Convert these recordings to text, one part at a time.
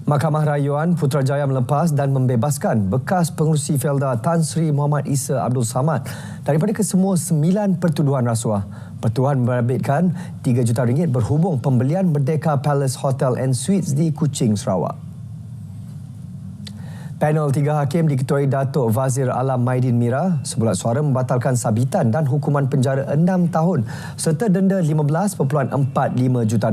Mahkamah Rayuan Putrajaya melepas dan membebaskan bekas pengerusi Felda Tan Sri Muhammad Isa Abdul Samad daripada kesemua 9 pertuduhan rasuah. Pertuduhan menerbitkan RM3 juta berhubung pembelian Merdeka Palace Hotel and Suites di Kuching, Sarawak. Panel 3 hakim diketuai Datuk Wazir Alam Maidin Mira sebulat suara membatalkan sabitan dan hukuman penjara 6 tahun serta denda RM15.45 juta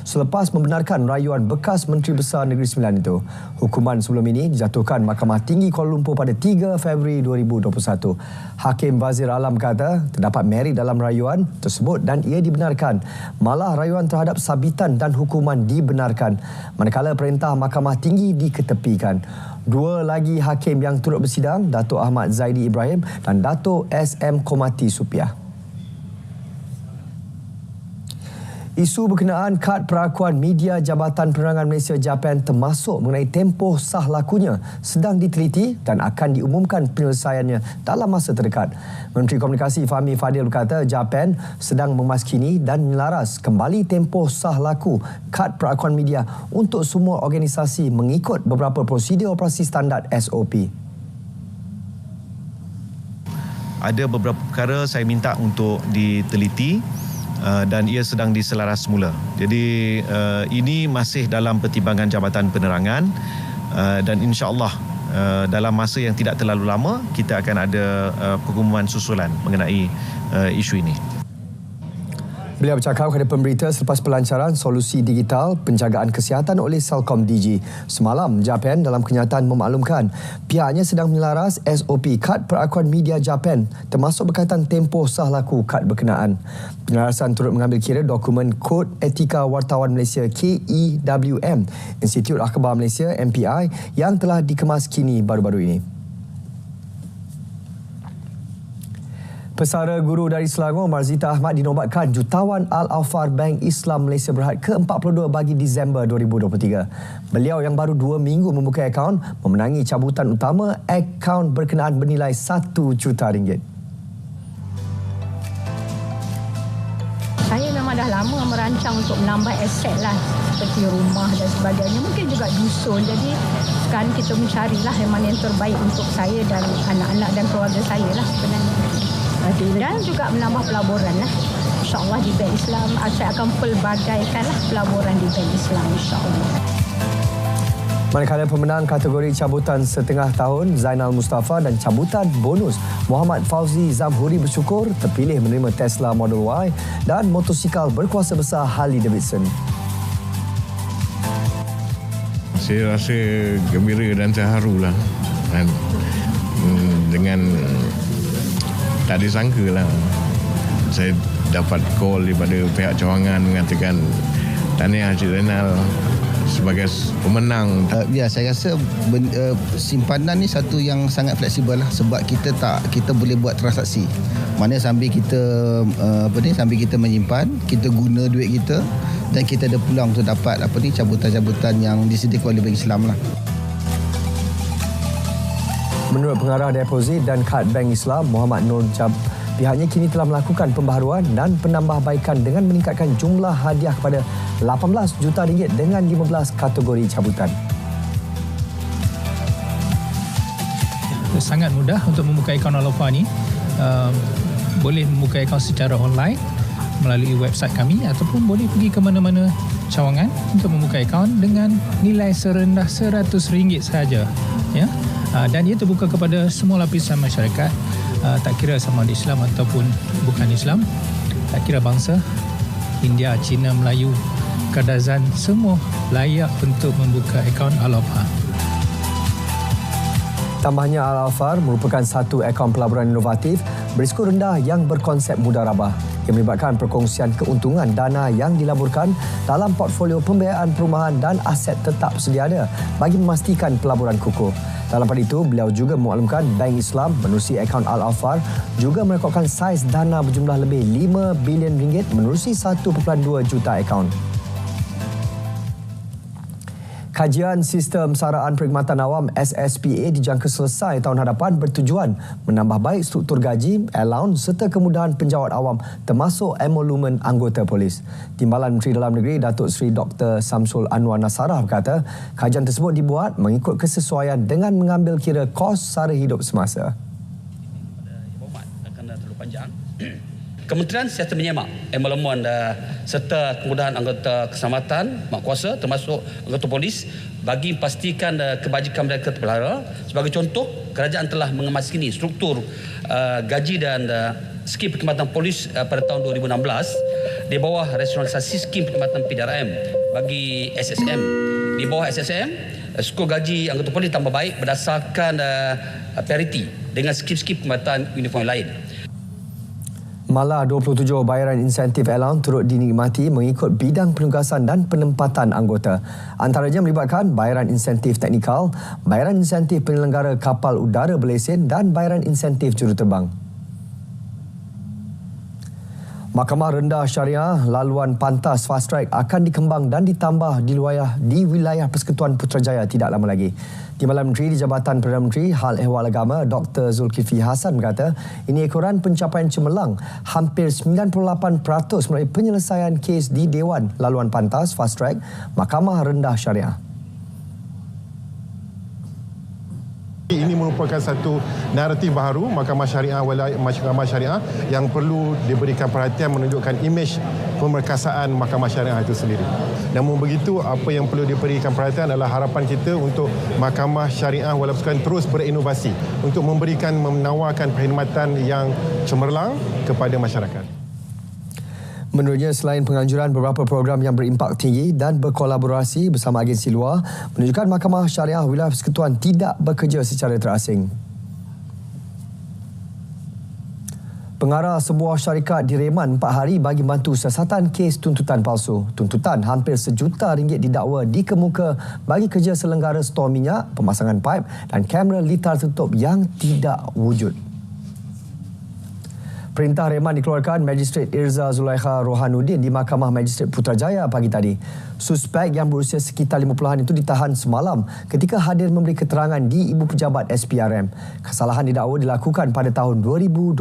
selepas membenarkan rayuan bekas Menteri Besar Negeri Sembilan itu. Hukuman sebelum ini dijatuhkan Mahkamah Tinggi Kuala Lumpur pada 3 Februari 2021. Hakim Wazir Alam kata terdapat merit dalam rayuan tersebut dan ia dibenarkan. Malah rayuan terhadap sabitan dan hukuman dibenarkan, manakala perintah Mahkamah Tinggi diketepikan. Dua lagi hakim yang turut bersidang, Datuk Ahmad Zaidi Ibrahim dan Datuk SM Komati Supiah. Isu berkenaan kad perakuan media Jabatan Penerangan Malaysia JAPAN termasuk mengenai tempoh sah lakunya sedang diteliti dan akan diumumkan penyelesaiannya dalam masa terdekat. Menteri Komunikasi Fahmi Fadil berkata JAPAN sedang memaskini dan menyelaras kembali tempoh sah laku kad perakuan media untuk semua organisasi mengikut beberapa prosedur operasi standard SOP. Ada beberapa perkara saya minta untuk diteliti dan ia sedang diselaras semula. Jadi ini masih dalam pertimbangan Jabatan Penerangan dan insya-Allah dalam masa yang tidak terlalu lama kita akan ada pengumuman susulan mengenai isu ini. Beliau bercakap kepada pemberita selepas pelancaran solusi digital penjagaan kesihatan oleh Celcom Digi. Semalam, JAPAN dalam kenyataan memaklumkan pihaknya sedang menyelaras SOP kad perakuan media JAPAN termasuk berkaitan tempoh sah laku kad berkenaan. Penyelarasan turut mengambil kira dokumen Kod Etika Wartawan Malaysia KEWM, Institut Akhbar Malaysia MPI yang telah dikemas kini baru-baru ini. Pesara guru dari Selangor, Marzita Ahmad dinobatkan Jutawan Al-Awfar Bank Islam Malaysia Berhad ke-42 bagi Disember 2023. Beliau yang baru 2 minggu membuka akaun memenangi cabutan utama akaun berkenaan bernilai RM1 juta. Saya memang dah lama merancang untuk menambah aset lah, seperti rumah dan sebagainya, mungkin juga dusun. Jadi sekarang kita mencarilah yang mana yang terbaik untuk saya dan anak-anak dan keluarga saya lah sebenarnya. Dan juga menambah pelaburan lah. InsyaAllah di Bank Islam saya akan pelbagaikan lah pelaburan di Bank Islam, insyaAllah. Manakala pemenang kategori cabutan setengah tahun Zainal Mustafa dan cabutan bonus Muhammad Fauzi Zamhuri bersyukur terpilih menerima Tesla Model Y dan motosikal berkuasa besar Harley Davidson. Saya rasa gembira dan terharu lah dengan tak disangka lah saya dapat call daripada pihak cawangan mengatakan tahniah Cik Zainal sebagai pemenang. Ya, saya rasa simpanan ni satu yang sangat fleksibel lah, sebab kita boleh buat transaksi. Mana sambil kita sambil kita menyimpan, kita guna duit kita dan kita ada peluang untuk dapat cabutan-cabutan yang disediakan oleh Bank Islam lah. Menurut pengarah deposit dan kad Bank Islam Muhammad Nur Jab, pihaknya kini telah melakukan pembaharuan dan penambahbaikan dengan meningkatkan jumlah hadiah kepada RM18 juta dengan 15 kategori cabutan. Sangat mudah untuk membuka akaun Al-Awfar ni. Boleh membuka akaun secara online melalui website kami ataupun boleh pergi ke mana-mana cawangan untuk membuka akaun dengan nilai serendah RM100 sahaja. Ya. Dan ia terbuka kepada semua lapisan masyarakat, tak kira sama ada Islam ataupun bukan Islam, tak kira bangsa, India, Cina, Melayu, Kadazan, semua layak untuk membuka akaun Al-Awfar. Tambahnya, Al-Awfar merupakan satu akaun pelaburan inovatif berisiko rendah yang berkonsep mudarabah yang melibatkan perkongsian keuntungan dana yang dilaburkan dalam portfolio pembiayaan perumahan dan aset tetap sedia ada bagi memastikan pelaburan kukuh. Dalam pada itu, beliau juga memaklumkan Bank Islam menerusi akaun Al-Awfar juga merekodkan saiz dana berjumlah lebih RM5 bilion menerusi 1.2 juta akaun. Kajian Sistem Saraan Perkhidmatan Awam SSPA dijangka selesai tahun hadapan bertujuan menambah baik struktur gaji, allowance serta kemudahan penjawat awam termasuk emolumen anggota polis. Timbalan Menteri Dalam Negeri Datuk Seri Dr. Samsul Anwar Nasarah berkata, kajian tersebut dibuat mengikut kesesuaian dengan mengambil kira kos sara hidup semasa. Kementerian Siasatan Menyemak, emolumen serta kemudahan anggota keselamatan, mak kuasa termasuk anggota polis bagi pastikan kebajikan mereka terpelihara. Sebagai contoh, kerajaan telah mengemaskan struktur gaji dan skim perkhidmatan polis pada tahun 2016 di bawah rasionalisasi skim perkhidmatan PDRM bagi SSM. Di bawah SSM, skor gaji anggota polis tambah baik berdasarkan parity dengan skim-skim perkhidmatan uniform lain. Malah 27 bayaran insentif allowance turut dinikmati mengikut bidang penugasan dan penempatan anggota. Antaranya melibatkan bayaran insentif teknikal, bayaran insentif penyelenggara kapal udara berlesen dan bayaran insentif juruterbang. Mahkamah Rendah Syariah laluan pantas fast track akan dikembang dan ditambah di wilayah Persekutuan Putrajaya tidak lama lagi. Timbalan Menteri di Jabatan Perdana Menteri Hal Ehwal Agama Dr. Zulkifli Hasan berkata, ini ekoran pencapaian cemerlang hampir 98% melalui penyelesaian kes di Dewan Laluan Pantas Fast Track Mahkamah Rendah Syariah. Ini merupakan satu naratif baru Mahkamah Syariah yang perlu diberikan perhatian menunjukkan imej pemerkasaan Mahkamah Syariah itu sendiri. Namun begitu, apa yang perlu diberikan perhatian adalah harapan kita untuk Mahkamah Syariah walau persekutuan terus berinovasi untuk menawarkan perkhidmatan yang cemerlang kepada masyarakat. Menurutnya, selain penganjuran beberapa program yang berimpak tinggi dan berkolaborasi bersama agensi luar, menunjukkan Mahkamah Syariah Wilayah Persekutuan tidak bekerja secara terasing. Pengarah sebuah syarikat direman 4 hari bagi bantu siasatan kes tuntutan palsu. Tuntutan hampir RM1 juta didakwa dikemuka bagi kerja selenggara stor minyak, pemasangan paip dan kamera litar tertutup yang tidak wujud. Perintah reman dikeluarkan Magistrate Irza Zulaikha Rohanuddin di Mahkamah Magistrate Putrajaya pagi tadi. Suspek yang berusia sekitar 50-an itu ditahan semalam ketika hadir memberi keterangan di Ibu Pejabat SPRM. Kesalahan didakwa dilakukan pada tahun 2021.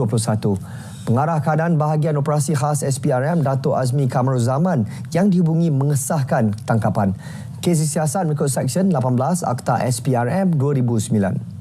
Pengarah keadaan bahagian operasi khas SPRM Datuk Azmi Kamaruzzaman yang dihubungi mengesahkan tangkapan. Kes disiasat mengikut Seksyen 18 Akta SPRM 2009.